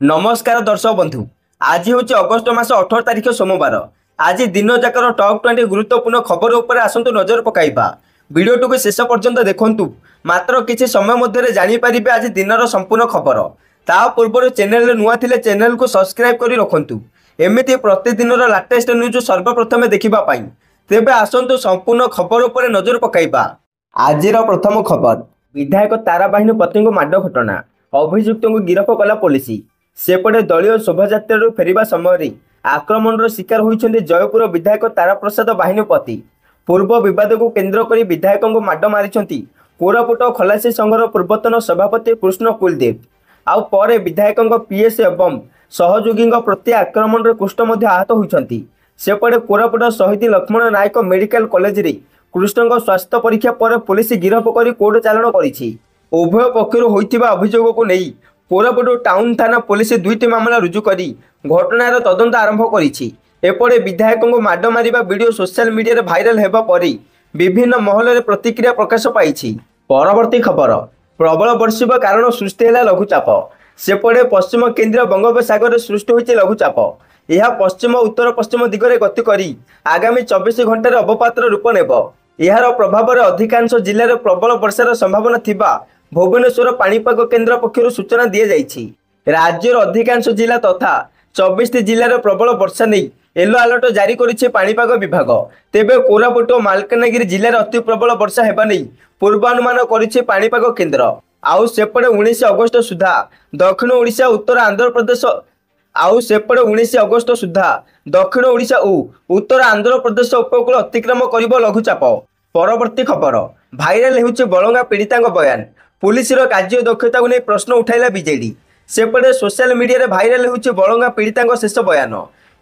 नमस्कार दर्शक बंधु। आज हूँ अगस्ट मास 18 तारिख सोमवार। आज दिन जाकर टॉप 20 गुरुत्वपूर्ण खबर उपर आसतु नजर पकाइबा। वीडियो को शेष पर्यंत देखंतु। मात्र किछि समय मध्य जानीपारे आज दिनर संपूर्ण खबर। ता पूर्व चैनल नुआ थिले चैनल को सब्सक्राइब करी रखंतु। एमिति प्रतिदिन लाटेस्ट न्यूज सर्वप्रथमे देखिबा पाई। तेबे आसतु संपूर्ण खबर उपर नजर पकाइबा। आजिर प्रथम खबर, विधायक ताराबाहिनी पति को माड घटना, अभियुक्त को गिरफ कला पुलिस। सेपटे दलीय शोभायात्रा फेरिबा समय आक्रमण शिकार होइछन्ते जयपुर विधायक ताराप्रसाद बाहिनीपति। पूर्व विवाद को केन्द्र कर विधायक को माड मारिछन्ति कोरापुट खलासी संघर पूर्वतन सभापति कृष्ण कुलदेव। आउ परे विधायक पीएस एवं सहयोगी प्रति आक्रमण कृष्ण आहत होइछन्ति। सेपटे कोरापुट शहीद लक्ष्मण नायक मेडिकल कॉलेज रे कृष्ण स्वास्थ्य परीक्षा पर पुलिस गिरफ कर कोर्ट चालाण करिछि। उभय पक्षर होइथिबा अभियोग को नहीं कोरापुट टाउन थाना पुलिस 2टी मामला रुजु करी घटनार तदंत आरंभ करिछि। एपटे विधायक को माड मारिबा वीडियो सोशल मीडिया भाइराल हेबा परे विभिन्न महल में प्रतिक्रिया प्रकाश पाइछि। परवर्ती खबर, प्रबल वर्षा कारण सृष्टि है लघुचाप। सेपटे पश्चिम केन्द्रीय बंगोपसागर सृष्टि होइछि लघुचाप। यह पश्चिम उत्तर पश्चिम दिगरे गति करी आगामी 24 घंटे अवपातर रूप नेब। यार प्रभाव में अधिकांश जिले प्रबल वर्षार संभावना थिबा भुवनेश्वर पाणीपाग केन्द्र पक्षर सूचना दी जाइछि। राज्यर अधिकांश जिला तथा 24 जिलार प्रबल वर्षा नहीं येलो अलर्ट जारी करिछि पाणीपाग विभाग। तेबे कोरापुट और मालकानगिरी जिले अति प्रबल वर्षा हेबा नहीं पूर्वानुमान करिछि पाणीपाग केन्द्र। आउ सेपटे 19 अगस्त सुधा दक्षिण ओडिशा उत्तर आंध्र प्रदेश दक्षिण ओडिशा और उत्तर आंध्र प्रदेश उपकूल अतिक्रम करिब लघुचाप। परवर्ती खबर, भाइराल होउछि बलंगा पीड़िता बयान। पुलिस कार्य दक्षता को नहीं प्रश्न उठाइला बीजेडी। सेपटे सोशल मीडिया भाइराल होउछि बलंगा पीड़िता शेष बयान।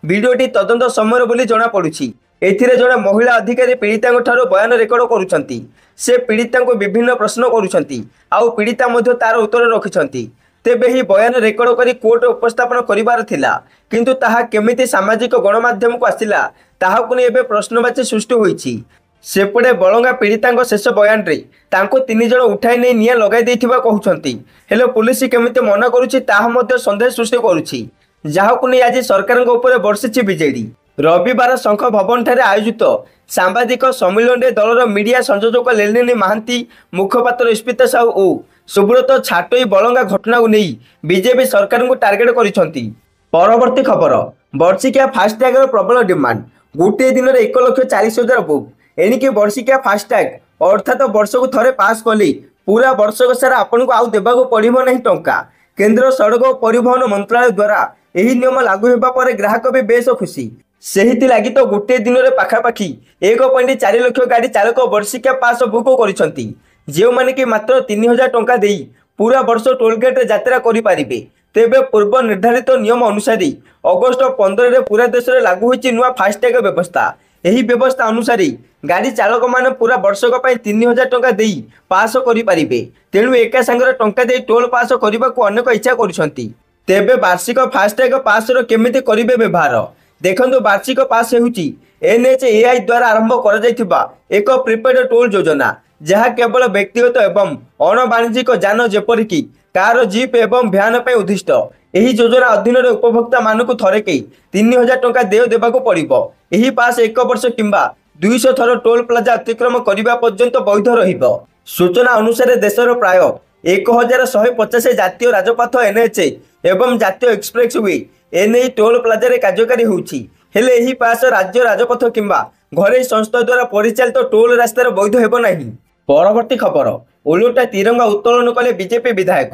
वीडियोटी तदंत समय बोली जना पड़ुछि। एथिरे जड़े महिला अधिकारी पीड़िता ठारो बयान रेकर्ड करुछंती। से पीड़िता को विभिन्न प्रश्न करुछंती आउ पीड़िता मध्य तार उत्तर रखिछंती। तेबे ही बयान रेकर्ड करी कोर्ट उपस्थापन करिवार थिला, किंतु ताहा केमिति सामाजिक गणमाध्यम को आसिला ताहाकु नै एबे प्रश्नवाची सृष्टि होईछि। सेपटे बलंगा पीड़िता शेष बयान रे तांको 3 जण उठाई नहीं निया लगाई देथिबा कहउछंती। हेले पुलिस केमिति मना करूछि ताहा मध्य संदेह सृष्टि करूछि, जाहाकु नै आज सरकार ऊपर बर्षिछि बीजेडी। रविवार शंख भवन ठारे आयोजित सांबादिक सम्मेलन रे दलर मीडिया संयोजक लेलिनी महांती, मुखपात्र स्मिता साहू और सुब्रत छाटोई बलंगा घटना को नहीं बीजेपी सरकार को टार्गेट करिसंती। परवर्ती खबर, वर्षिकिया फास्टैग प्रबल डिमांड। गोटे दिन में 1,40,000 बुक। एणिकी वर्षिकिया फास्टैग अर्थात वर्ष को थरे पास कले पूरा वर्षक सारा आपन को आउ देबाको पड़िबो नहीं टंका। केंद्र सड़क और परिवहन मंत्रालय द्वारा यही नियम लागू होगा पर ग्राहक भी बेस खुशी। सेहिति लगी तो गोटे दिन में पाखापाखि 1.4 लाख गाड़ी चालक वर्षिकिया पास बुक करिसंती। जो माने कि मात्र 3,000 टंका देई पूरा वर्ष टोलगेट यात्रा करि पारिबे। तेबे पूर्व निर्धारित नियम अनुसार अगस्ट 15 रे पूरा देश में लागू होइछि नुआ फास्टैग व्यवस्था। यही व्यवस्था अनुसार गाड़ी चालक माने पूरा वर्षक 3,000 टंका देई पास करि पारिबे। तेणु एका संगर टंका देई टोल पास करबा को अनेक इच्छा करिसंती। तेबे वार्षिक फास्टैग पास रो केमिति करिबे व्यवहार देखंतु। वार्षिक पास हेउछि NHAI द्वारा आरंभ कर जाइथिबा एक प्रीपेड टोल योजना, जहाँ केवल व्यक्तिगत एवं अणवाणिज्यिक जान जेपरिकी कार, जीप एवं भ्यान पर उद्दिष्ट। यही योजना अधीन उपभोक्ता मानक थरके 3,000 टंका देय देबाको पड़िबो। यही पास 1 वर्ष किंबा 200 थर टोल प्लाजा अतिक्रम करने पर्यंत वैध रहिबो। सूचना अनुसार देशर प्राय 1,150 जातीय राजपथ NH एवं जातीय एक्सप्रेसवे एनई टोल प्लाजा रे कार्यकारी होउछि। हेले यही पास राज्य राजपथ किंबा घरे संस्था द्वारा परिचालित टोल रास्तार वैध हेबो नहीं। परवर्ती खबर, ओलटा तिरंगा उत्तोलन कले बीजेपी विधायक।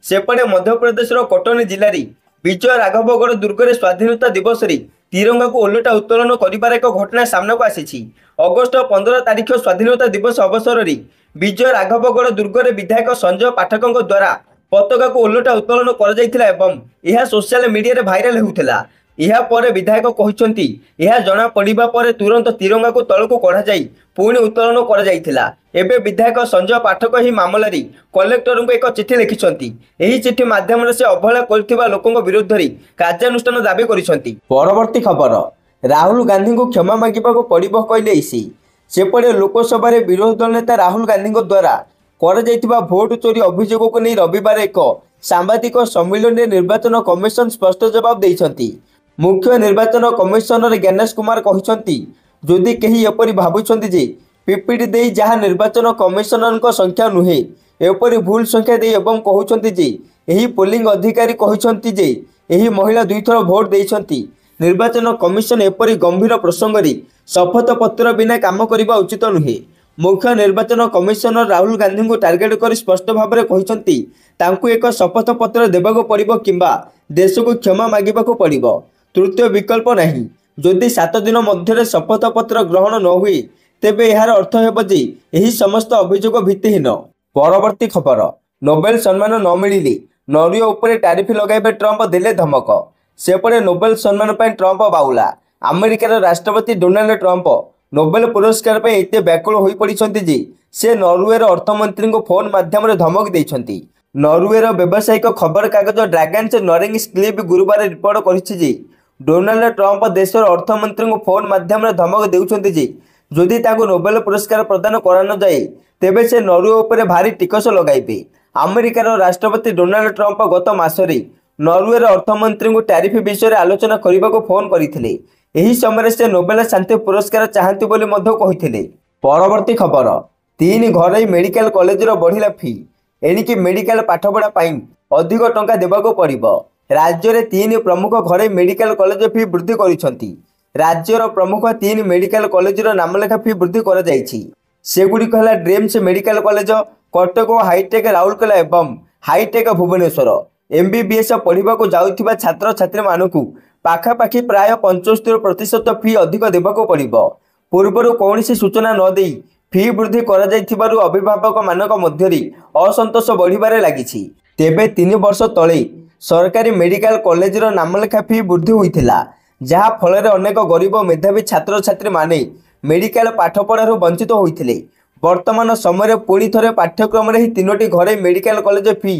सेपटे मध्य प्रदेश कटनी जिले में विजय राघवगढ़ दुर्ग स्वाधीनता दिवस रे तिरंगा को ओलटा उत्तोलन करिबार एक घटना सामना को आसी। अगस्ट 15 तारिख स्वाधीनता दिवस अवसर में विजय राघवगढ़ दुर्ग विधायक संजय पाठक द्वारा पताका को ओलटा उत्तोलन कर जाइथिला एवं यह सोशल मीडिया भाइराल होउथिला। यह पर विधायक कहते यह जना पड़ा पर तुरंत तिरंगा को तल को कढ़ा जाई पुणी उत्तोलन कर जाइथिला। एबे विधायक संजय पाठक ही मामला कलेक्टर को एक चिठी लिखिछंती। एही चिठी माध्यम से अवहेला करथिबा लोकंक विरुद्ध रे कार्यानुष्ठान दाबी करिसंती। परवर्ती खबर, राहुल गांधी को क्षमा मागिबाको पड़िबो कहले ईसी। सेपटे लोकसभा रे विरोधी दल नेता राहुल गांधी द्वारा कर जाइथिबा भोट चोरी अभियोग को नहीं रविवार एक ସାମ୍ବାଦିକ ସମ୍ମିଳନୀରେ ନିର୍ବାଚନ କମିଶନ ସ୍ପଷ୍ଟ ଜବାବ ଦେଇଛନ୍ତି। ମୁଖ୍ୟ ନିର୍ବାଚନ କମିଶନର ଜ୍ଞାନେଶ କୁମାର କହିଛନ୍ତି, ଯଦି କେହି ଏପରି ଭାବୁଛନ୍ତି ଯେ ପିପିଟି ଦେଇ ଯାହା ନିର୍ବାଚନ କମିଶନରଙ୍କ ସଂଖ୍ୟା ନୁହେଁ, ଏପରି ଭୁଲ ସଂଖ୍ୟା ଦେଇ ଏବଂ କହୁଛନ୍ତି ଯେ ଏହି ପୋଲିଂ ଅଧିକାରୀ କହିଛନ୍ତି ଯେ ଏହି ମହିଳା 2 ଥର ଭୋଟ ଦେଇଛନ୍ତି, ନିର୍ବାଚନ କମିଶନ ଏପରି ଗମ୍ଭୀର ପ୍ରସଙ୍ଗରେ ଶପଥ ପତ୍ର ବିନା କାମ କରିବା ଉଚିତ ନୁହେଁ। ମୁଖ୍ୟ ନିର୍ବାଚନ କମିଶନର ରାହୁଲ ଗାନ୍ଧୀଙ୍କୁ ଟାର୍ଗେଟ କରି ସ୍ପଷ୍ଟ ଭାବରେ କହିଛନ୍ତି, ତାଙ୍କୁ ଏକ ଶପଥ ପତ୍ର ଦେବାକୁ ପଡ଼ିବ କିମ୍ବା ଦେଶକୁ କ୍ଷମା ମାଗିବାକୁ ପଡ଼ିବ। ତୃତୀୟ ବିକଳ୍ପ ନାହିଁ। ଯଦି 7 ଦିନ ମଧ୍ୟରେ ଶପଥ ପତ୍ର ଗ୍ରହଣ ନ ହୁଏ, ତେବେ ଏହାର ଅର୍ଥ ହେବ ଯେ ଏହି ସମସ୍ତ ଅଭିଯୋଗ ଭିତ୍ତିହୀନ। ପରବର୍ତ୍ତୀ ଖବର, ନୋବେଲ ସମ୍ମାନ ନ ମିଳିଲେ ନରୱେ ଉପରେ ଟାରିଫ ଲଗାଇବେ ଟ୍ରମ୍ପ ଦେଲେ ଧମକ। ସେପଟେ ନୋବେଲ ସମ୍ମାନ ପାଇଁ ଟ୍ରମ୍ପ ବାଉଳା। ଆମେରିକାର ରାଷ୍ଟ୍ରପତି ଡୋନାଲ୍ଡ ଟ୍ରମ୍ପ ନୋବେଲ ପୁରସ୍କାର ପାଇଁ ଏତେ ବ୍ୟାକୁଳ ହୋଇପଡ଼ିଛନ୍ତି ଯେ ସେ ନରୱେର ଅର୍ଥମନ୍ତ୍ରୀଙ୍କୁ ଫୋନ ମାଧ୍ୟମରେ ଧମକ ଦେଇଛନ୍ତି। ନରୱେର ବ୍ୟବସାୟିକ ଖବରକାଗଜ ଡ୍ରାଗନ୍ସ ନରିଙ୍ଗ୍ ସ୍କ୍ଲିପ୍ ଗୁରୁବାର ରିପୋର୍ଟ କରିଛି ଯେ ଡୋନାଲ୍ଡ ଟ୍ରମ୍ପ ଦେଶର ଅର୍ଥମନ୍ତ୍ରୀଙ୍କୁ ଫୋନ ମାଧ୍ୟମରେ ଧମକ ଦେଉଛନ୍ତି ଯେ ଯଦି ତାଙ୍କୁ ନୋବେଲ ପୁରସ୍କାର ପ୍ରଦାନ କରାନଯାଏ, ତେବେ ସେ ନରୱେ ଉପରେ ଭାରି ଟିକସ ଲଗାଇବେ। ଆମେରିକାର ରାଷ୍ଟ୍ରପତି ଡୋନାଲ୍ଡ ଟ୍ରମ୍ପ ଗତ ମାସରେ ନରୱେର ଅର୍ଥମନ୍ତ୍ରୀଙ୍କୁ ଟାରିଫ ବିଷୟରେ ଆଲୋଚନା କରିବାକୁ ଫୋନ କରିଥିଲେ। ଏହି ସମୟରେ ସେ ନୋବେଲ ଶାନ୍ତି ପୁରସ୍କାର ଚାହାନ୍ତି ବୋଲି ମଧ୍ୟ କହିଥିଲେ। ପରବର୍ତ୍ତୀ ଖବର, 3 ଘରୋଇ ମେଡିକାଲ କଲେଜର ବଢ଼ିଲା ଫି। ଏଣିକି ମେଡିକାଲ ପାଠପଢ଼ା ପାଇଁ ଅଧିକ ଟଙ୍କା ଦେବାକୁ ପଡ଼ିବ। ରାଜ୍ୟରେ 3 ପ୍ରମୁଖ ଘରୋଇ ମେଡିକାଲ କଲେଜ ଫି ବୃଦ୍ଧି କରିଛନ୍ତି। ରାଜ୍ୟର ପ୍ରମୁଖ 3 ମେଡିକାଲ କଲେଜର ନାମଲେଖା ଫି ବୃଦ୍ଧି କରାଯାଇଛି। ସେଗୁଡ଼ିକ ହେଲା ଡ୍ରିମ୍ସ ମେଡିକାଲ କଲେଜ, କଟକ ଓ ହାଇଟେକ୍ ରାଉରକେଲା ଏବଂ ହାଇଟେକ୍ ଭୁବନେଶ୍ୱର। MBBS ପଢ଼ିବାକୁ ଯାଉଥିବା ଛାତ୍ରଛାତ୍ରୀମାନଙ୍କୁ ପାଖାପାଖି ପ୍ରାୟ 75% ଫି ଅଧିକ ଦେବାକୁ ପଡ଼ିବ। ପୂର୍ବରୁ କୌଣସି ସୂଚନା ନ ଦେଇ ଫି ବୃଦ୍ଧି କରାଯାଇଥିବାରୁ ଅଭିଭାବକମାନଙ୍କ ମଧ୍ୟରେ ଅସନ୍ତୋଷ ବଢ଼ିବାରେ ଲାଗିଛି। ତେବେ 3 ବର୍ଷ ତଳେ ସରକାରୀ ମେଡିକାଲ କଲେଜର ନାମଲେଖା ଫି ବୃଦ୍ଧି ହୋଇଥିଲା, ଯାହା ଫଳରେ ଅନେକ ଗରିବ ମେଧାବୀ ଛାତ୍ରଛାତ୍ରୀମାନେ ମେଡିକାଲ ପାଠପଢ଼ାରୁ ବଞ୍ଚିତ ହୋଇଥିଲେ। ବର୍ତ୍ତମାନ ସମୟରେ ପୁଣି ଥରେ ପାଠ୍ୟକ୍ରମରେ ଏହି 3ଟି ଘରୋଇ ମେଡିକାଲ କଲେଜ ଫି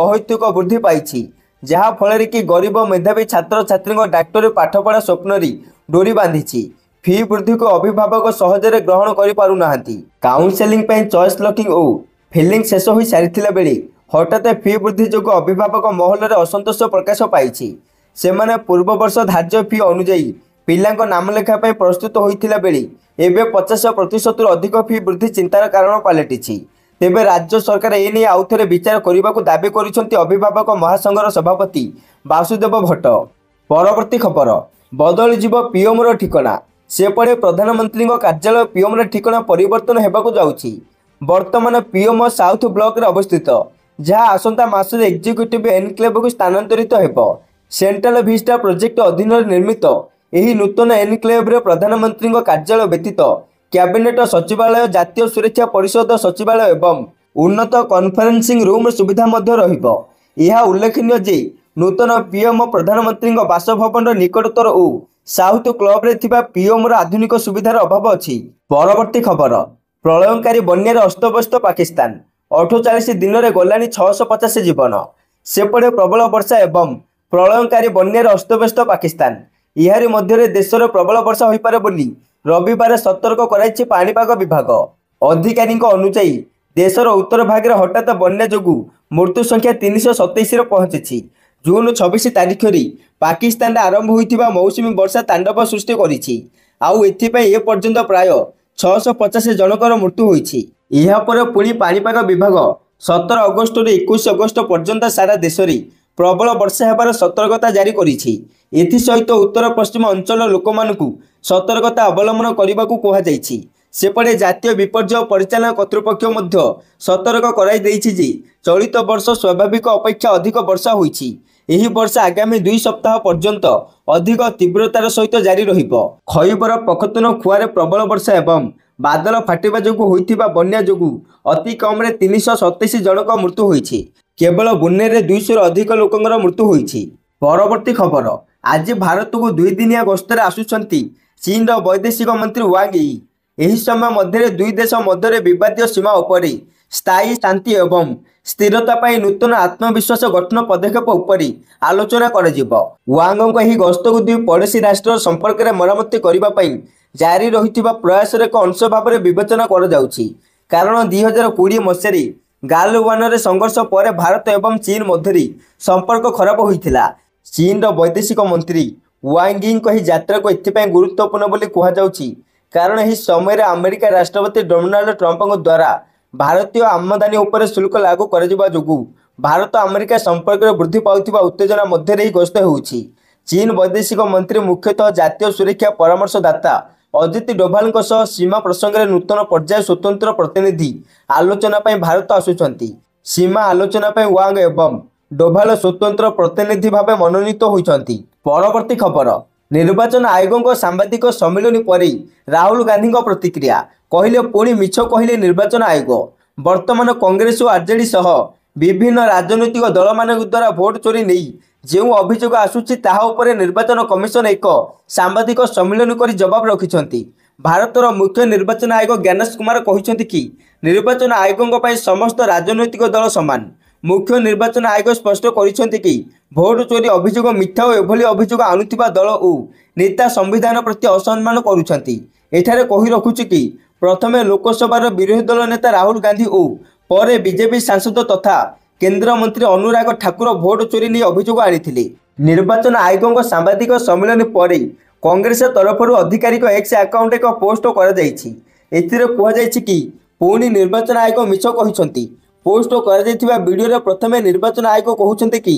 ଅହୈତୁକ ବୃଦ୍ଧି ପାଇଛି, ଯାହା ଫଳରେ କି ଗରିବ ମେଧାବୀ ଛାତ୍ରଛାତ୍ରୀଙ୍କ ଡାକ୍ତରୀ ପାଠପଢ଼ା ସ୍ୱପ୍ନରେ ଡୋରି ବାନ୍ଧିଛି। ଫି ବୃଦ୍ଧିକୁ ଅଭିଭାବକ ସହଜରେ ଗ୍ରହଣ କରିପାରୁନାହାନ୍ତି। କାଉନସେଲିଂ ପାଇଁ ଚଏସ୍ ଲକିଂ ଓ ଫିଲିଂ ଶେଷ ହୋଇ ସାରିଥିଲା ବେଳେ ହଠାତ୍ ଫି ବୃଦ୍ଧି ଯୋଗୁଁ ଅଭିଭାବକ ମହଲରେ ଅସନ୍ତୋଷ ପ୍ରକାଶ ପାଇଛି। ସେମାନେ ପୂର୍ବ ବର୍ଷ ଧାର୍ଯ୍ୟ ଫି ଅନୁଯାୟୀ ପିଲାଙ୍କ ନାମଲେଖା ପାଇଁ ପ୍ରସ୍ତୁତ ହୋଇଥିଲା ବେଳେ ଏବେ 50%ରୁ ଅଧିକ ଫି ବୃଦ୍ଧି ଚିନ୍ତାର କାରଣ ପାଲଟିଛି। ତେବେ ରାଜ୍ୟ ସରକାର ଏନେଇ ଆଉଥରେ ବିଚାର କରିବାକୁ ଦାବି କରିଛନ୍ତି ଅଭିଭାବକ ମହାସଂଘର ସଭାପତି ବାସୁଦେବ ଭଟ୍ଟ। ପରବର୍ତ୍ତୀ ଖବର, ବଦଳିଯିବ ପିଏମ୍ର ଠିକଣା। ସେପଟେ ପ୍ରଧାନମନ୍ତ୍ରୀଙ୍କ କାର୍ଯ୍ୟାଳୟ ପିଏମ୍ର ଠିକଣା ପରିବର୍ତ୍ତନ ହେବାକୁ ଯାଉଛି। ବର୍ତ୍ତମାନ ପିଏମ୍ ସାଉଥ ବ୍ଲକରେ ଅବସ୍ଥିତ, ଯାହା ଆସନ୍ତା ମାସରେ ଏକ୍ଜିକ୍ୟୁଟିଭ ଏନକ୍ଲେଭକୁ ସ୍ଥାନାନ୍ତରିତ ହେବ। ସେଣ୍ଟ୍ରାଲ ଭିଷ୍ଟା ପ୍ରୋଜେକ୍ଟ ଅଧୀନରେ ନିର୍ମିତ ଏହି ନୂତନ ଏନକ୍ଲେଭରେ ପ୍ରଧାନମନ୍ତ୍ରୀଙ୍କ କାର୍ଯ୍ୟାଳୟ ବ୍ୟତୀତ କ୍ୟାବିନେଟ ସଚିବାଳୟ, ଜାତୀୟ ସୁରକ୍ଷା ପରିଷଦ ସଚିବାଳୟ ଏବଂ ଉନ୍ନତ କନଫରେନ୍ସିଂ ରୁମ୍ର ସୁବିଧା ମଧ୍ୟ ରହିବ। ଏହା ଉଲ୍ଲେଖନୀୟ ଯେ ନୂତନ ପିଏମ୍ ପ୍ରଧାନମନ୍ତ୍ରୀଙ୍କ ବାସଭବନର ନିକଟତର ଓ ସାଉଥ କ୍ଲବରେ ଥିବା ପିଏମ୍ର ଆଧୁନିକ ସୁବିଧାର ଅଭାବ ଅଛି। ପରବର୍ତ୍ତୀ ଖବର, ପ୍ରଳୟଙ୍କାରୀ ବନ୍ୟାରେ ଅସ୍ତବ୍ୟସ୍ତ ପାକିସ୍ତାନ। 48 ଦିନରେ ଗଲାଣି 650 ଜୀବନ। ସେପଟେ ପ୍ରବଳ ବର୍ଷା ଏବଂ ପ୍ରଳୟଙ୍କାରୀ ବନ୍ୟାରେ ଅସ୍ତବ୍ୟସ୍ତ ପାକିସ୍ତାନ। ଏହାରି ମଧ୍ୟରେ ଦେଶରେ ପ୍ରବଳ ବର୍ଷା ହୋଇପାରେ ବୋଲି ରବିବାର ସତର୍କ କରାଇଛି ପାଣିପାଗ ବିଭାଗ। ଅଧିକାରୀଙ୍କ ଅନୁଯାୟୀ ଦେଶର ଉତ୍ତର ଭାଗରେ ହଠାତ୍ ବନ୍ୟା ଯୋଗୁଁ ମୃତ୍ୟୁ ସଂଖ୍ୟା 327ରେ ପହଞ୍ଚିଛି। ଜୁନ୍ 26 ତାରିଖରେ ପାକିସ୍ତାନରେ ଆରମ୍ଭ ହୋଇଥିବା ମୌସୁମୀ ବର୍ଷା ତାଣ୍ଡବ ସୃଷ୍ଟି କରିଛି। ଆଉ ଏଥିପାଇଁ ଏପର୍ଯ୍ୟନ୍ତ ପ୍ରାୟ 650 ଜଣଙ୍କର ମୃତ୍ୟୁ ହୋଇଛି। ଏହାପରେ ପୁଣି ପାଣିପାଗ ବିଭାଗ 17 ଅଗଷ୍ଟରୁ 21 ଅଗଷ୍ଟ ପର୍ଯ୍ୟନ୍ତ ସାରା ଦେଶରେ ପ୍ରବଳ ବର୍ଷା ହେବାର ସତର୍କତା ଜାରି କରିଛି। ଏଥିସହିତ ଉତ୍ତର ପଶ୍ଚିମ ଅଞ୍ଚଳର ଲୋକମାନଙ୍କୁ ସତର୍କତା ଅବଲମ୍ବନ କରିବାକୁ କୁହାଯାଇଛି। ସେପଟେ ଜାତୀୟ ବିପର୍ଯ୍ୟୟ ପରିଚାଳନା କର୍ତ୍ତୃପକ୍ଷ ମଧ୍ୟ ସତର୍କ କରାଇ ଦେଇଛି ଯେ ଚଳିତ ବର୍ଷ ସ୍ୱାଭାବିକ ଅପେକ୍ଷା ଅଧିକ ବର୍ଷା ହୋଇଛି। ଏହି ବର୍ଷା ଆଗାମୀ 2 ସପ୍ତାହ ପର୍ଯ୍ୟନ୍ତ ଅଧିକ ତୀବ୍ରତାର ସହିତ ଜାରି ରହିବ। ଖୈବର ପଖତୁନଖ୍ୱାରେ ପ୍ରବଳ ବର୍ଷା ଏବଂ ବାଦଲ ଫାଟିବା ଯୋଗୁଁ ହୋଇଥିବା ବନ୍ୟା ଯୋଗୁଁ ଅତି କମ୍ରେ 327 ଜଣଙ୍କ ମୃତ୍ୟୁ ହୋଇଛି। କେବଳ ବୁନେରରେ 200ରୁ ଅଧିକ ଲୋକଙ୍କର ମୃତ୍ୟୁ ହୋଇଛି। ପରବର୍ତ୍ତୀ ଖବର, ଆଜି ଭାରତକୁ 2 ଦିନିଆ ଗସ୍ତରେ ଆସୁଛନ୍ତି ଚୀନର ବୈଦେଶିକ ମନ୍ତ୍ରୀ ୱାଙ୍ଗ ଇ। ଏହି ସମୟ ମଧ୍ୟରେ ଦୁଇ ଦେଶ ମଧ୍ୟରେ ବିବାଦୀୟ ସୀମା ଉପରେ ସ୍ଥାୟୀ ଶାନ୍ତି ଏବଂ ସ୍ଥିରତା ପାଇଁ ନୂତନ ଆତ୍ମବିଶ୍ୱାସ ଗଠନ ପଦକ୍ଷେପ ଉପରେ ଆଲୋଚନା କରାଯିବ। ୱାଙ୍ଗଙ୍କ ଏହି ଗସ୍ତକୁ ଦୁଇ ପଡ଼ୋଶୀ ରାଷ୍ଟ୍ରର ସମ୍ପର୍କରେ ମରାମତି କରିବା ପାଇଁ ଜାରି ରହିଥିବା ପ୍ରୟାସର ଏକ ଅଂଶ ଭାବରେ ବିବେଚନା କରାଯାଉଛି। କାରଣ 2020 ମସିହାରେ ଗାଲୱାନରେ ସଂଘର୍ଷ ପରେ ଭାରତ ଏବଂ ଚୀନ ମଧ୍ୟରେ ସମ୍ପର୍କ ଖରାପ ହୋଇଥିଲା। ଚୀନର ବୈଦେଶିକ ମନ୍ତ୍ରୀ ୱାଙ୍ଗ ୟିଙ୍କ ଏହି ଯାତ୍ରାକୁ ଏଥିପାଇଁ ଗୁରୁତ୍ୱପୂର୍ଣ୍ଣ ବୋଲି କୁହାଯାଉଛି କାରଣ ଏହି ସମୟରେ ଆମେରିକା ରାଷ୍ଟ୍ରପତି ଡୋନାଲ୍ଡ ଟ୍ରମ୍ପଙ୍କ ଦ୍ୱାରା ଭାରତୀୟ ଆମଦାନୀ ଉପରେ ଶୁଳ୍କ ଲାଗୁ କରାଯିବା ଯୋଗୁଁ ଭାରତ ଆମେରିକା ସମ୍ପର୍କରେ ବୃଦ୍ଧି ପାଉଥିବା ଉତ୍ତେଜନା ମଧ୍ୟରେ ଏହି ଗସ୍ତ ହେଉଛି। ଚୀନ ବୈଦେଶିକ ମନ୍ତ୍ରୀ ମୁଖ୍ୟତଃ ଜାତୀୟ ସୁରକ୍ଷା ପରାମର୍ଶଦାତା ଅଜିତ ଡୋଭାଲଙ୍କ ସହ ସୀମା ପ୍ରସଙ୍ଗରେ ନୂତନ ପର୍ଯ୍ୟାୟ ସ୍ୱତନ୍ତ୍ର ପ୍ରତିନିଧି ଆଲୋଚନା ପାଇଁ ଭାରତ ଆସୁଛନ୍ତି। ସୀମା ଆଲୋଚନା ପାଇଁ ୱାଙ୍ଗ ଏବଂ ଡୋଭାଲ ସ୍ୱତନ୍ତ୍ର ପ୍ରତିନିଧି ଭାବେ ମନୋନୀତ ହୋଇଛନ୍ତି। ପରବର୍ତ୍ତୀ ଖବର, ନିର୍ବାଚନ ଆୟୋଗଙ୍କ ସାମ୍ବାଦିକ ସମ୍ମିଳନୀ ପରେ ରାହୁଲ ଗାନ୍ଧୀଙ୍କ ପ୍ରତିକ୍ରିୟା। କହିଲେ ପୁଣି ମିଛ କହିଲେ ନିର୍ବାଚନ ଆୟୋଗ। ବର୍ତ୍ତମାନ କଂଗ୍ରେସ ଓ ଆର୍ଜେଡି ସହ ବିଭିନ୍ନ ରାଜନୈତିକ ଦଳମାନଙ୍କ ଦ୍ୱାରା ଭୋଟ ଚୋରି ନେଇ ଯେଉଁ ଅଭିଯୋଗ ଆସୁଛି ତାହା ଉପରେ ନିର୍ବାଚନ କମିଶନ ଏକ ସାମ୍ବାଦିକ ସମ୍ମିଳନୀ କରି ଜବାବ ରଖିଛନ୍ତି। ଭାରତର ମୁଖ୍ୟ ନିର୍ବାଚନ ଆୟୋଗ ଜ୍ଞାନେଶ କୁମାର କହିଛନ୍ତି କି ନିର୍ବାଚନ ଆୟୋଗଙ୍କ ପାଇଁ ସମସ୍ତ ରାଜନୈତିକ ଦଳ ସମାନ। ମୁଖ୍ୟ ନିର୍ବାଚନ ଆୟୋଗ ସ୍ପଷ୍ଟ କରିଛନ୍ତି କି ଭୋଟ ଚୋରି ଅଭିଯୋଗ ମିଥ୍ୟା ଓ ଏଭଳି ଅଭିଯୋଗ ଆଣୁଥିବା ଦଳ ଓ ନେତା ସମ୍ବିଧାନ ପ୍ରତି ଅସମ୍ମାନ କରୁଛନ୍ତି। ଏଠାରେ କହି ରଖୁଛି କି ପ୍ରଥମେ ଲୋକସଭାର ବିରୋଧୀ ଦଳ ନେତା ରାହୁଲ ଗାନ୍ଧୀ ଓ ପରେ ବିଜେପି ସାଂସଦ ତଥା କେନ୍ଦ୍ରମନ୍ତ୍ରୀ ଅନୁରାଗ ଠାକୁର ଭୋଟ ଚୋରି ନେଇ ଅଭିଯୋଗ ଆଣିଥିଲେ। ନିର୍ବାଚନ ଆୟୋଗଙ୍କ ସାମ୍ବାଦିକ ସମ୍ମିଳନୀ ପରେ କଂଗ୍ରେସ ତରଫରୁ ଆଧିକାରିକ ଏକ୍ସ ଆକାଉଣ୍ଟ ଏକ ପୋଷ୍ଟ କରାଯାଇଛି। ଏଥିରେ କୁହାଯାଇଛି କି ପୁଣି ନିର୍ବାଚନ ଆୟୋଗ ମିଛ କହିଛନ୍ତି। ପୋଷ୍ଟ କରାଯାଇଥିବା ଭିଡ଼ିଓରେ ପ୍ରଥମେ ନିର୍ବାଚନ ଆୟୋଗ କହୁଛନ୍ତି କି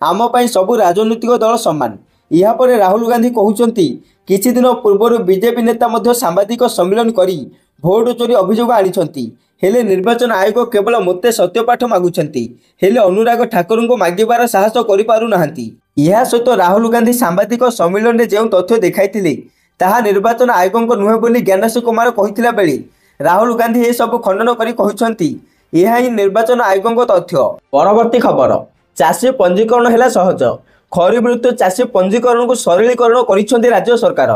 ଆମ ପାଇଁ ସବୁ ରାଜନୈତିକ ଦଳ ସମାନ। ଏହାପରେ ରାହୁଲ ଗାନ୍ଧୀ କହୁଛନ୍ତି କିଛି ଦିନ ପୂର୍ବରୁ ବିଜେପି ନେତା ମଧ୍ୟ ସାମ୍ବାଦିକ ସମ୍ମିଳନୀ କରି ଭୋଟ ଚୋରି ଅଭିଯୋଗ ଆଣିଛନ୍ତି। ହେଲେ ନିର୍ବାଚନ ଆୟୋଗ କେବଳ ମୋତେ ସତ୍ୟପାଠ ମାଗୁଛନ୍ତି, ହେଲେ ଅନୁରାଗ ଠାକୁରଙ୍କୁ ମାଗିବାର ସାହସ କରିପାରୁନାହାନ୍ତି। ଏହା ସହିତ ରାହୁଲ ଗାନ୍ଧୀ ସାମ୍ବାଦିକ ସମ୍ମିଳନୀରେ ଯେଉଁ ତଥ୍ୟ ଦେଖାଇଥିଲେ ତାହା ନିର୍ବାଚନ ଆୟୋଗଙ୍କ ନୁହେଁ ବୋଲି ଜ୍ଞାନେଶ କୁମାର କହିଥିଲା ବେଳେ ରାହୁଲ ଗାନ୍ଧୀ ଏସବୁ ଖଣ୍ଡନ କରି କହିଛନ୍ତି ଏହା ହିଁ ନିର୍ବାଚନ ଆୟୋଗଙ୍କ ତଥ୍ୟ। ପରବର୍ତ୍ତୀ ଖବର, ଚାଷୀ ପଞ୍ଜୀକରଣ ହେଲା ସହଜ। ଖରିଫ ଋତୁ ଚାଷୀ ପଞ୍ଜୀକରଣକୁ ସରଳୀକରଣ କରିଛନ୍ତି ରାଜ୍ୟ ସରକାର।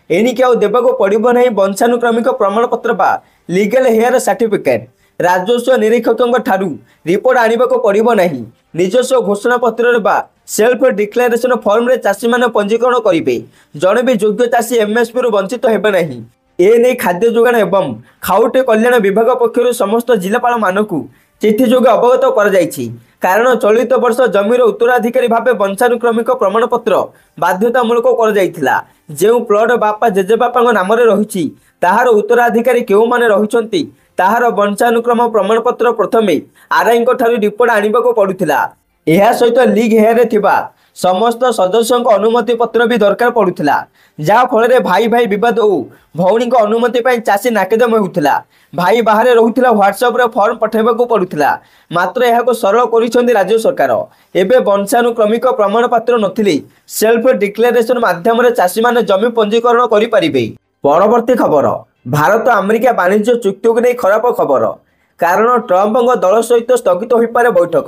ଏଣିକି ଆଉ ଦେବାକୁ ପଡ଼ିବ ନାହିଁ ବଂଶାନୁକ୍ରମିକ ପ୍ରମାଣପତ୍ର ବା ଲିଗାଲ ହେୟାର ସାର୍ଟିଫିକେଟ୍। ରାଜସ୍ୱ ନିରୀକ୍ଷକଙ୍କ ଠାରୁ ରିପୋର୍ଟ ଆଣିବାକୁ ପଡ଼ିବ ନାହିଁ। ନିଜସ୍ୱ ଘୋଷଣାପତ୍ରରେ ବା ସେଲ୍ଫ ଡିକ୍ଲାରେସନ ଫର୍ମରେ ଚାଷୀମାନେ ପଞ୍ଜୀକରଣ କରିବେ। ଜଣେ ବି ଯୋଗ୍ୟ ଚାଷୀ ଏମ୍ଏସ୍ପିରୁ ବଞ୍ଚିତ ହେବେ ନାହିଁ। ଏନେଇ ଖାଦ୍ୟ ଯୋଗାଣ ଏବଂ ଖାଉଟି କଲ୍ୟାଣ ବିଭାଗ ପକ୍ଷରୁ ସମସ୍ତ ଜିଲ୍ଲାପାଳମାନଙ୍କୁ ଚିଠି ଯୋଗେ ଅବଗତ କରାଯାଇଛି। କାରଣ ଚଳିତ ବର୍ଷ ଜମିର ଉତ୍ତରାଧିକାରୀ ଭାବେ ବଂଶାନୁକ୍ରମିକ ପ୍ରମାଣପତ୍ର ବାଧ୍ୟତାମୂଳକ କରାଯାଇଥିଲା। ଯେଉଁ ପ୍ଲଟ ବାପା ଜେଜେବାପାଙ୍କ ନାମରେ ରହିଛି ତାହାର ଉତ୍ତରାଧିକାରୀ କେଉଁମାନେ ରହିଛନ୍ତି ତାହାର ବଂଶାନୁକ୍ରମ ପ୍ରମାଣପତ୍ର ପ୍ରଥମେ ଆର୍ଆଇଙ୍କ ଠାରୁ ରିପୋର୍ଟ ଆଣିବାକୁ ପଡୁଥିଲା। ଏହା ସହିତ ଲିଗ୍ ହେୟାରରେ ଥିବା ସମସ୍ତ ସଦସ୍ୟଙ୍କ ଅନୁମତି ପତ୍ର ବି ଦରକାର ପଡୁଥିଲା, ଯାହା ଫଳରେ ଭାଇ ଭାଇ ବିବାଦ ଓ ଭଉଣୀଙ୍କ ଅନୁମତି ପାଇଁ ଚାଷୀ ନାକେଦମ ହେଉଥିଲା। ଭାଇ ବାହାରେ ରହୁଥିଲା ହ୍ୱାଟ୍ସଆପରେ ଫର୍ମ ପଠାଇବାକୁ ପଡୁଥିଲା। ମାତ୍ର ଏହାକୁ ସରଳ କରିଛନ୍ତି ରାଜ୍ୟ ସରକାର। ଏବେ ବଂଶାନୁକ୍ରମିକ ପ୍ରମାଣପତ୍ର ନଥିଲେ ସେଲ୍ଫ ଡିକ୍ଲାରେସନ ମାଧ୍ୟମରେ ଚାଷୀମାନେ ଜମି ପଞ୍ଜୀକରଣ କରିପାରିବେ। ପରବର୍ତ୍ତୀ ଖବର, ଭାରତ ଆମେରିକା ବାଣିଜ୍ୟ ଚୁକ୍ତିକୁ ନେଇ ଖରାପ ଖବର। କାରଣ ଟ୍ରମ୍ପଙ୍କ ଦଳ ସହିତ ସ୍ଥଗିତ ହୋଇପାରେ ବୈଠକ।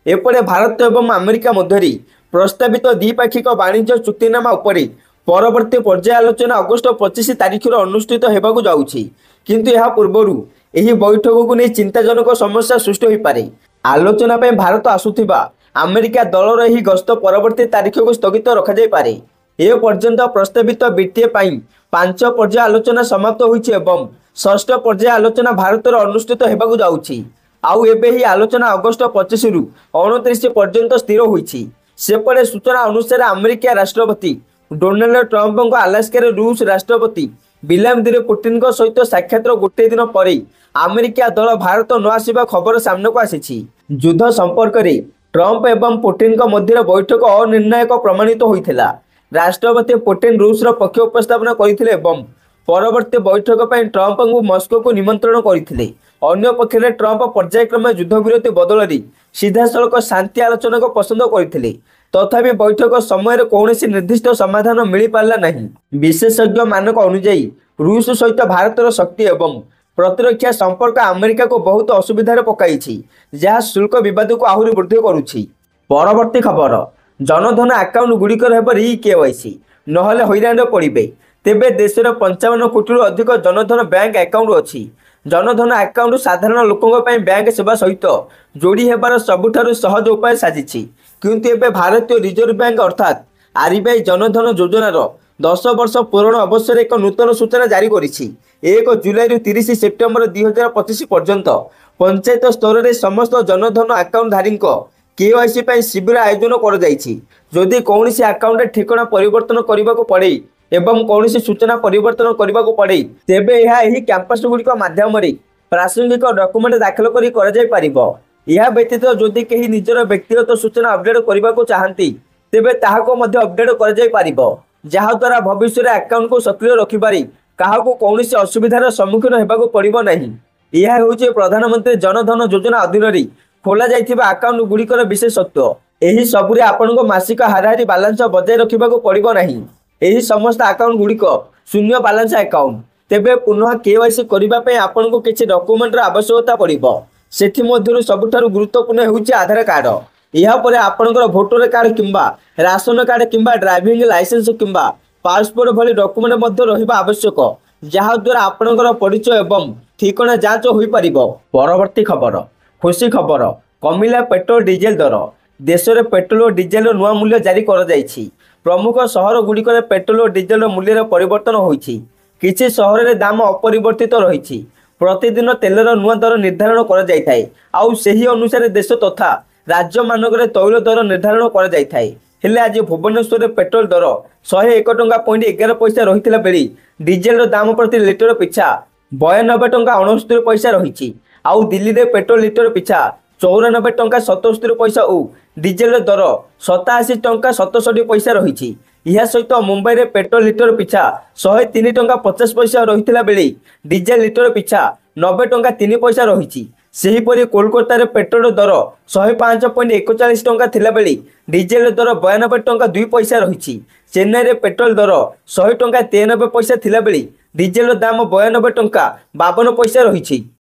ଏପଟେ ଭାରତ ଏବଂ ଆମେରିକା ମଧ୍ୟରେ ପ୍ରସ୍ତାବିତ ଦ୍ୱିପାକ୍ଷିକ ବାଣିଜ୍ୟ ଚୁକ୍ତିନାମା ଉପରେ ପରବର୍ତ୍ତୀ ପର୍ଯ୍ୟାୟ ଆଲୋଚନା ଅଗଷ୍ଟ 25 ତାରିଖରେ ଅନୁଷ୍ଠିତ ହେବାକୁ ଯାଉଛି। କିନ୍ତୁ ଏହା ପୂର୍ବରୁ ଏହି ବୈଠକକୁ ନେଇ ଚିନ୍ତାଜନକ ସମସ୍ୟା ସୃଷ୍ଟି ହୋଇପାରେ। ଆଲୋଚନା ପାଇଁ ଭାରତ ଆସୁଥିବା ଆମେରିକା ଦଳର ଏହି ଗସ୍ତ ପରବର୍ତ୍ତୀ ତାରିଖକୁ ସ୍ଥଗିତ ରଖାଯାଇପାରେ। ଏ ପର୍ଯ୍ୟନ୍ତ ପ୍ରସ୍ତାବିତ ବିଟିଏ ପାଇଁ 5 ପର୍ଯ୍ୟାୟ ଆଲୋଚନା ସମାପ୍ତ ହୋଇଛି ଏବଂ 6ଠ ପର୍ଯ୍ୟାୟ ଆଲୋଚନା ଭାରତରେ ଅନୁଷ୍ଠିତ ହେବାକୁ ଯାଉଛି। ଆଉ ଏବେ ଏହି ଆଲୋଚନା ଅଗଷ୍ଟ 25ରୁ 29 ପର୍ଯ୍ୟନ୍ତ ସ୍ଥିର ହୋଇଛି। ସେପଟେ ସୂଚନା ଅନୁସାରେ ଆମେରିକା ରାଷ୍ଟ୍ରପତି ଡୋନାଲ୍ଡ ଟ୍ରମ୍ପଙ୍କ ଆଲାସ୍କାରେ ରୁଷ ରାଷ୍ଟ୍ରପତି ଭ୍ଲାଦିମିର ପୁଟିନଙ୍କ ସହିତ ସାକ୍ଷାତର ଗୋଟିଏ ଦିନ ପରେ ଆମେରିକା ଦଳ ଭାରତ ନ ଆସିବା ଖବର ସାମ୍ନାକୁ ଆସିଛି। ଯୁଦ୍ଧ ସମ୍ପର୍କରେ ଟ୍ରମ୍ପ ଏବଂ ପୁଟିନଙ୍କ ମଧ୍ୟରେ ବୈଠକ ଅନିର୍ଣ୍ଣାୟକ ପ୍ରମାଣିତ ହୋଇଥିଲା। ରାଷ୍ଟ୍ରପତି ପୁଟିନ ରୁଷର ପକ୍ଷ ଉପସ୍ଥାପନ କରିଥିଲେ ଏବଂ ପରବର୍ତ୍ତୀ ବୈଠକ ପାଇଁ ଟ୍ରମ୍ପଙ୍କୁ ମସ୍କୋକୁ ନିମନ୍ତ୍ରଣ କରିଥିଲେ। ଅନ୍ୟପକ୍ଷରେ ଟ୍ରମ୍ପ ପର୍ଯ୍ୟାୟକ୍ରମେ ଯୁଦ୍ଧବିରତି ବଦଳରେ ସିଧାସଳଖ ଶାନ୍ତି ଆଲୋଚନାକୁ ପସନ୍ଦ କରିଥିଲେ। ତଥାପି ବୈଠକ ସମୟରେ କୌଣସି ନିର୍ଦ୍ଦିଷ୍ଟ ସମାଧାନ ମିଳିପାରିଲା ନାହିଁ। ବିଶେଷଜ୍ଞମାନଙ୍କ ଅନୁଯାୟୀ ରୁଷ ସହିତ ଭାରତର ଶକ୍ତି ଏବଂ ପ୍ରତିରକ୍ଷା ସମ୍ପର୍କ ଆମେରିକାକୁ ବହୁତ ଅସୁବିଧାରେ ପକାଇଛି, ଯାହା ଶୁଳ୍କ ବିବାଦକୁ ଆହୁରି ବୃଦ୍ଧି କରୁଛି। ପରବର୍ତ୍ତୀ ଖବର, ଜନଧନ ଆକାଉଣ୍ଟ ଗୁଡ଼ିକର ହେବ ରି-କେୱାଇସି, ନହେଲେ ହଇରାଣରେ ପଡ଼ିବେ। ତେବେ ଦେଶରେ 55 କୋଟିରୁ ଅଧିକ ଜନଧନ ବ୍ୟାଙ୍କ ଆକାଉଣ୍ଟ ଅଛି। ଜନଧନ ଆକାଉଣ୍ଟ ସାଧାରଣ ଲୋକଙ୍କ ପାଇଁ ବ୍ୟାଙ୍କ ସେବା ସହିତ ଯୋଡ଼ି ହେବାର ସବୁଠାରୁ ସହଜ ଉପାୟ ସାଜିଛି। କିନ୍ତୁ ଏବେ ଭାରତୀୟ ରିଜର୍ଭ ବ୍ୟାଙ୍କ ଅର୍ଥାତ୍ ଆର୍ବିଆଇ ଜନଧନ ଯୋଜନାର 10 ବର୍ଷ ପୂରଣ ଅବସରରେ ଏକ ନୂତନ ସୂଚନା ଜାରି କରିଛି। 1 ଜୁଲାଇରୁ 30 ସେପ୍ଟେମ୍ବର 2025 ପର୍ଯ୍ୟନ୍ତ पंचायत स्तर में समस्त जनधन आकाउंटधारी केवाईसी शिविर आयोजन कर कौन आकाउंट ठिकाना परिवर्तन करने को पड़े एवं कौन सूचना परिवर्तन करने को पड़े तेबे यह कैंपस गुड़िक मध्यम प्रासंगिक डॉक्यूमेंट दाखल यह व्यतीत जदि कहीं निजर व्यक्तिगत सूचना अपडेट करने को चाहती तेबे ताहाको मध्य अपडेट कर जहाद्वारा भविष्य आकाउंट को सक्रिय रखिपारी काहाको कौन असुविधार सम्मुखीन होगा पड़ो नहीं। यह होउछि प्रधानमंत्री जनधन योजना अधीन खोल जाइथिबा आकाउंट गुड़िकर विशेषत्व। एही सबुरे आपनको मासिक हाराहारी बालांस बजाय रखा पड़ो नहीं। एही समस्त आकाउंट गुड़िक शून्य बालांस आकाउंट तेबे पुनः केवाईसी करने आपको किसी डॉक्यूमेंट आवश्यकता पड़ो से सबुठारु गुरुत्वपूर्ण होउछि आधार कार्ड। यह पर आपनकर भोटर कार्ड किंबा राशन कार्ड किंबा ड्राइविंग लाइसेंस किंबा पासपोर्ट भली डॉक्यूमेंट मध्य रहिबा आवश्यक जहाद्वारा आपनकर परिचय एवं ठिकाना जांच होई परिबो। परवर्ती खबर खुशी खबर कमिला पेट्रोल डीजेल दर देश में पेट्रोल और डीजेल नुआ मूल्य जारी कर जाइछि। प्रमुख सहर गुड़िक पेट्रोल और डीजेल मूल्य परिवर्तन होइछि। किछि सहर में दाम अपरिवर्तित रही प्रतिदिन तेलर नुआ दर निर्धारण कर जाइथाय आउ सेही अनुसार देश तथा राज्य मानक तैल दर निर्धारण कर जाइथाय। हेले आज भुवनेश्वर पेट्रोल दर 101.11 पैसा रही बेली डीजेल दाम प्रति लिटर पिछा 92 टंका 69 पैसा रही आउ दिल्ली में पेट्रोल लिटर पिछा 94 टंका 77 पैसा और डीजेल दर 87 टंका 67 पैसा रही। यह सहित मुंबई में पेट्रोल लिटर पिछा 103 टंका 50 पैसा रही बेली डीजेल लिटर पिछा 90 टंका 3 पैसा रही। सेहीपरि कोलकाता रे पेट्रोल दर 105.41 टंका थिला बेली डीजेल दर 92 टंका 2 पैसा रही। चेन्नई रे पेट्रोल दर 100 टंका 93 पैसा थिला बेली डीजेल दाम 92 टंका 52 पैसा रही।